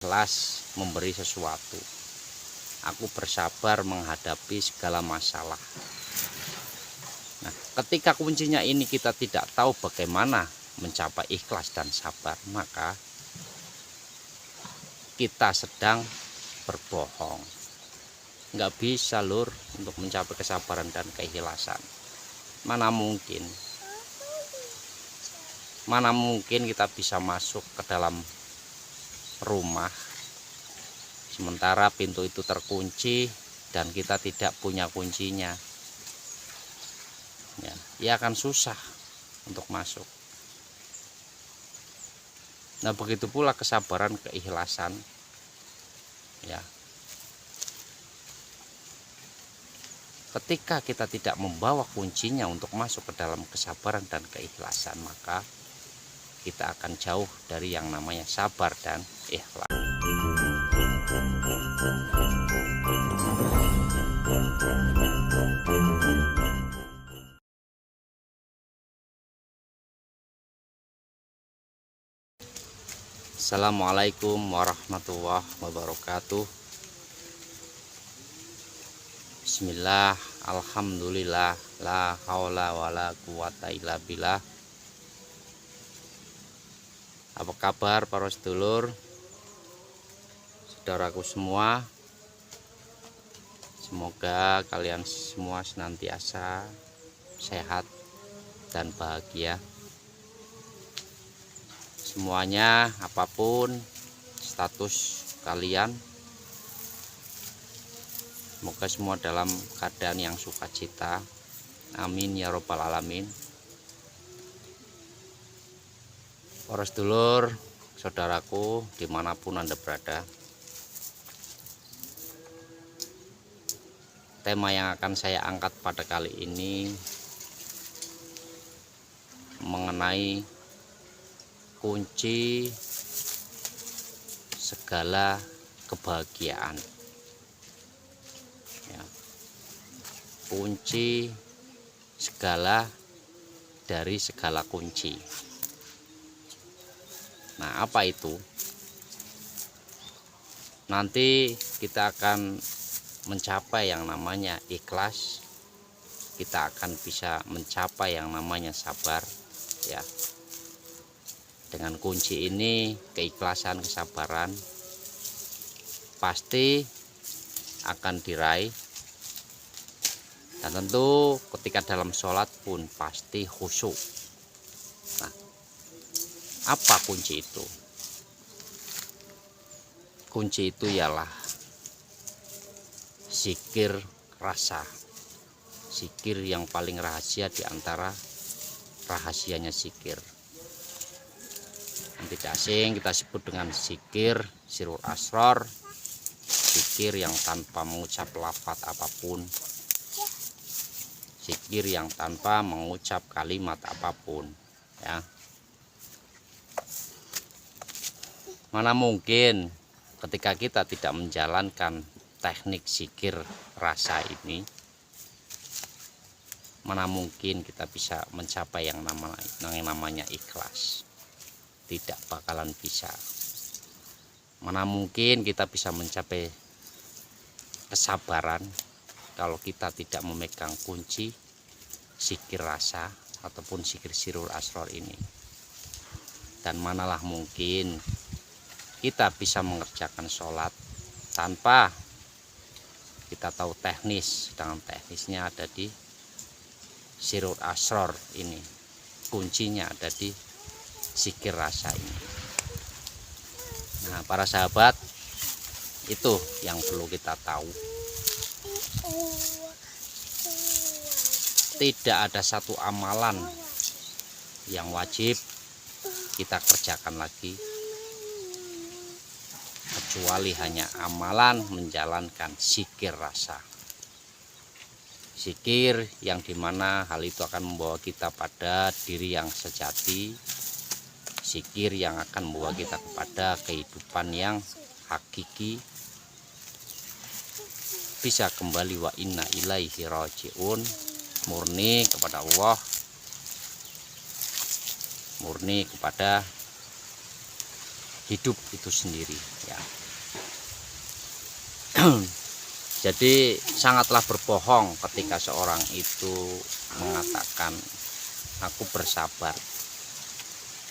ikhlas memberi sesuatu. Aku bersabar menghadapi segala masalah. Nah, ketika kuncinya ini kita tidak tahu bagaimana mencapai ikhlas dan sabar, maka kita sedang berbohong. Nggak bisa lur untuk mencapai kesabaran dan keikhlasan. Mana mungkin kita bisa masuk ke dalam rumah sementara pintu itu terkunci dan kita tidak punya kuncinya. Ya akan susah untuk masuk. Nah, begitu pula kesabaran, keikhlasan. Ya. Ketika kita tidak membawa kuncinya untuk masuk ke dalam kesabaran dan keikhlasan, maka kita akan jauh dari yang namanya sabar dan ikhlas. Assalamualaikum warahmatullahi wabarakatuh. Bismillah, alhamdulillah, la haula wala quwata illa billah. Apa kabar para sedulur, saudaraku semua? Semoga kalian semua senantiasa sehat dan bahagia. Semuanya, apapun status kalian, semoga semua dalam keadaan yang sukacita. Amin ya robbal alamin. Para sedulur, saudaraku, dimanapun Anda berada, tema yang akan saya angkat pada kali ini mengenai kunci segala kebahagiaan. Ya. Kunci segala dari segala kunci. Nah, apa itu? Nanti kita akan mencapai yang namanya ikhlas. Kita akan bisa mencapai yang namanya sabar, ya. Dengan kunci ini, keikhlasan, kesabaran pasti akan diraih. Dan tentu ketika dalam sholat pun pasti khusyuk. Nah, apa kunci itu? Kunci itu ialah zikir rasa. Zikir yang paling rahasia di antara rahasianya zikir. Yang tidak asing kita sebut dengan zikir sirul asror, zikir yang tanpa mengucap lafaz apapun, zikir yang tanpa mengucap kalimat apapun, ya. Mana mungkin ketika kita tidak menjalankan teknik zikir rasa ini, mana mungkin kita bisa mencapai yang namanya ikhlas? Tidak bakalan bisa. Mana mungkin kita bisa mencapai kesabaran kalau kita tidak memegang kunci zikir rasa ataupun zikir sirul asror ini. Dan manalah mungkin kita bisa mengerjakan sholat tanpa kita tahu teknis, sedangkan teknisnya ada di sirul asror ini, kuncinya ada di zikir rasa ini. Nah, para sahabat, itu yang perlu kita tahu. Tidak ada satu amalan yang wajib kita kerjakan lagi kecuali hanya amalan menjalankan zikir rasa. Zikir yang dimana hal itu akan membawa kita pada diri yang sejati. Zikir yang akan membawa kita kepada kehidupan yang hakiki, bisa kembali wa inna ilaihi rajiun, murni kepada Allah, murni kepada hidup itu sendiri ya. Jadi sangatlah berbohong ketika seorang itu mengatakan aku bersabar,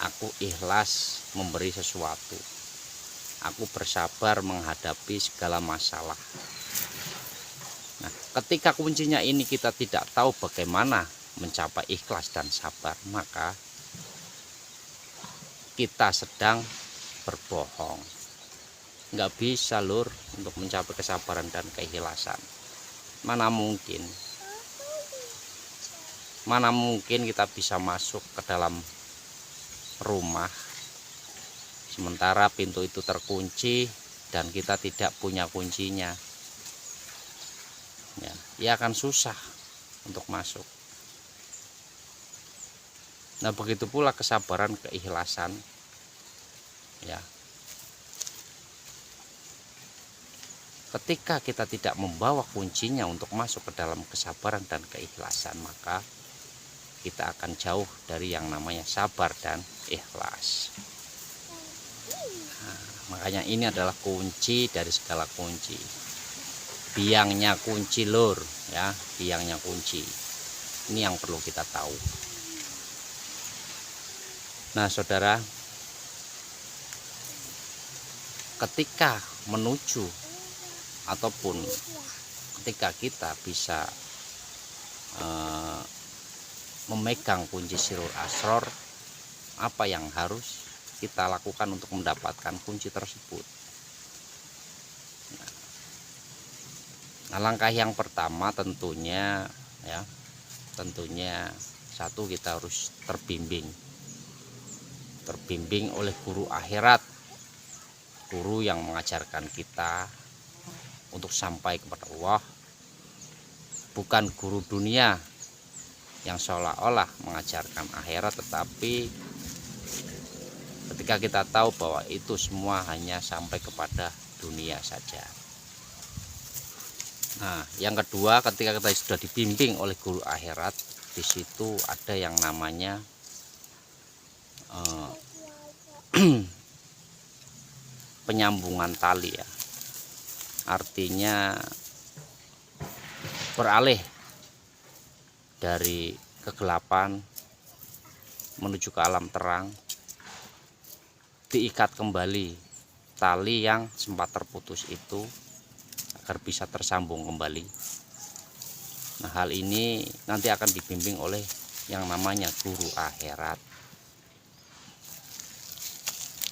aku ikhlas memberi sesuatu, aku bersabar menghadapi segala masalah. Nah, ketika kuncinya ini kita tidak tahu bagaimana mencapai ikhlas dan sabar, maka kita sedang berbohong. Nggak bisa lur untuk mencapai kesabaran dan keikhlasan. Mana mungkin kita bisa masuk ke dalam rumah sementara pintu itu terkunci dan kita tidak punya kuncinya ya akan susah untuk masuk. Nah, begitu pula kesabaran, keikhlasan ya. Ketika kita tidak membawa kuncinya untuk masuk ke dalam kesabaran dan keikhlasan, maka kita akan jauh dari yang namanya sabar dan ikhlas. Nah, makanya ini adalah kunci dari segala kunci. Biangnya kunci lur ya, biangnya kunci. Ini yang perlu kita tahu. Nah, saudara, ketika menuju ataupun ketika kita bisa memegang kunci Sirul Asror, apa yang harus kita lakukan untuk mendapatkan kunci tersebut? Nah, langkah yang pertama tentunya satu, kita harus terbimbing oleh guru akhirat, guru yang mengajarkan kita untuk sampai kepada Allah, bukan guru dunia yang seolah-olah mengajarkan akhirat, tetapi ketika kita tahu bahwa itu semua hanya sampai kepada dunia saja. Nah, yang kedua, ketika kita sudah dibimbing oleh guru akhirat, di situ ada yang namanya penyambungan tali ya. Artinya beralih dari kegelapan menuju ke alam terang, diikat kembali tali yang sempat terputus itu agar bisa tersambung kembali. Nah, hal ini nanti akan dibimbing oleh yang namanya guru akhirat.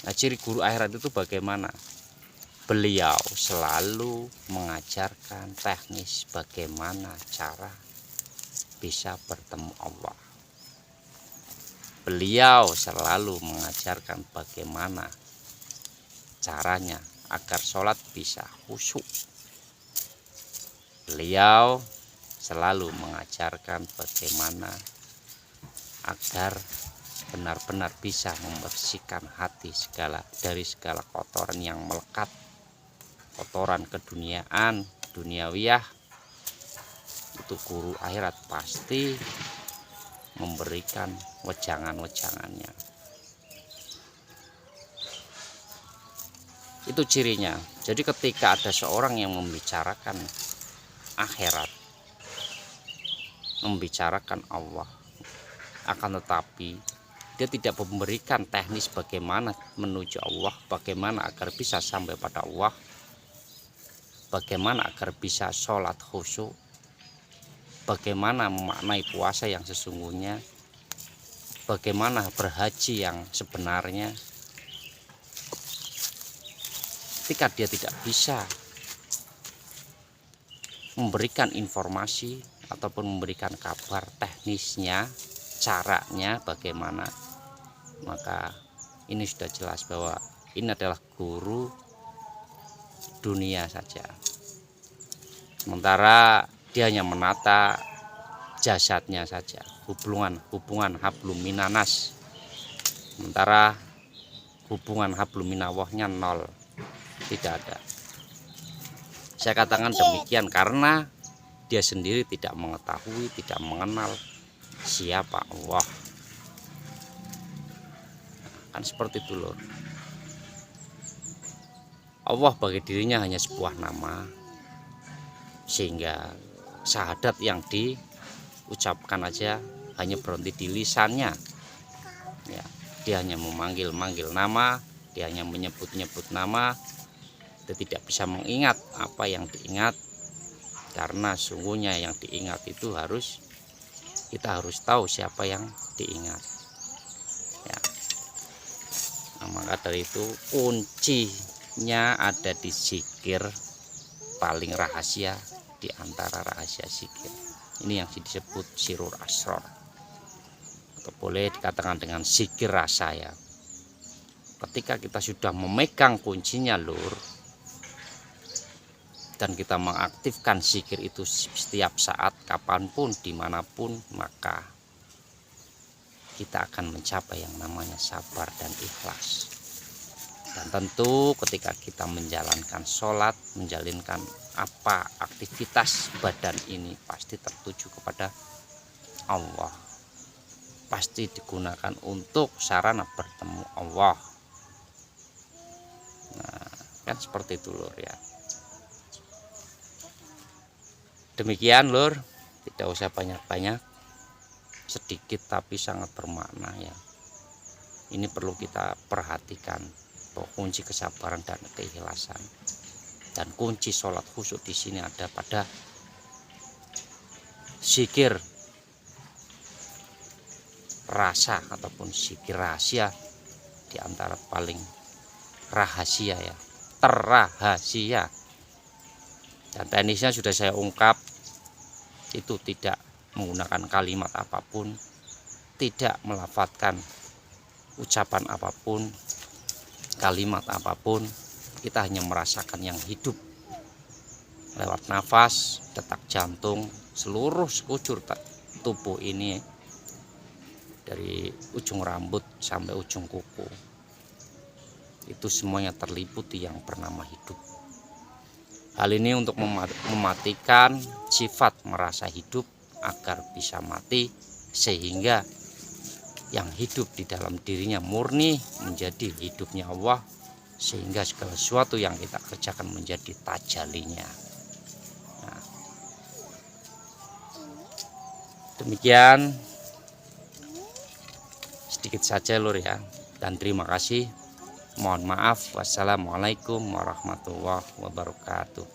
Nah, ciri guru akhirat itu bagaimana? Beliau selalu mengajarkan teknis bagaimana cara bisa bertemu Allah. Beliau selalu mengajarkan bagaimana caranya agar sholat bisa khusyuk. Beliau selalu mengajarkan bagaimana agar benar-benar bisa membersihkan hati dari segala kotoran yang melekat, kotoran keduniaan, duniawiyah. Itu guru akhirat pasti memberikan wejangan-wejangannya. Itu cirinya. Jadi ketika ada seorang yang membicarakan akhirat, membicarakan Allah, akan tetapi dia tidak memberikan teknis bagaimana menuju Allah, bagaimana agar bisa sampai pada Allah, bagaimana agar bisa sholat khusyuk, bagaimana memaknai puasa yang sesungguhnya, bagaimana berhaji yang sebenarnya. Ketika dia tidak bisa memberikan informasi ataupun memberikan kabar teknisnya, caranya bagaimana, maka ini sudah jelas bahwa ini adalah guru dunia saja. Sementara dia hanya menata jasadnya saja, hubungan hablum minanas. Sementara hubungan hablum minallahnya nol, tidak ada. Saya katakan demikian karena dia sendiri tidak mengetahui, tidak mengenal siapa Allah. Kan seperti itu loh. Allah bagi dirinya hanya sebuah nama, sehingga syahadat yang diucapkan aja hanya berhenti di lisannya ya. Dia hanya memanggil-manggil nama, dia hanya menyebut-nyebut nama, dia tidak bisa mengingat apa yang diingat, karena sungguhnya yang diingat itu kita harus tahu siapa yang diingat ya. Nah, maka dari itu kuncinya ada di zikir paling rahasia di antara rahasia zikir. Ini yang disebut sirul asror, atau boleh dikatakan dengan zikir rasa ya. Ketika kita sudah memegang kuncinya lur, dan kita mengaktifkan zikir itu setiap saat, kapanpun, dimanapun, maka kita akan mencapai yang namanya sabar dan ikhlas. Dan tentu ketika kita menjalankan sholat, menjalankan apa aktivitas badan ini, pasti tertuju kepada Allah, pasti digunakan untuk sarana bertemu Allah. Nah, kan seperti itu lur ya. Demikian lur, tidak usah banyak-banyak, sedikit tapi sangat bermakna ya. Ini perlu kita perhatikan, bahwa kunci kesabaran dan keikhlasan, dan kunci sholat khusyuk di sini ada pada zikir rasa ataupun zikir rahasia, di antara paling rahasia ya, terrahasia. Dan teknisnya sudah saya ungkap, itu tidak menggunakan kalimat apapun, tidak melafadzkan ucapan apapun, kalimat apapun, kita hanya merasakan yang hidup lewat nafas, detak jantung, seluruh sekujur tubuh ini, dari ujung rambut sampai ujung kuku, itu semuanya terliputi yang bernama hidup. Hal ini untuk mematikan sifat merasa hidup agar bisa mati, sehingga yang hidup di dalam dirinya murni menjadi hidupnya Allah, sehingga segala sesuatu yang kita kerjakan menjadi tajalinya. Nah, demikian sedikit saja lur ya, dan terima kasih. Mohon maaf. Wassalamualaikum warahmatullahi wabarakatuh.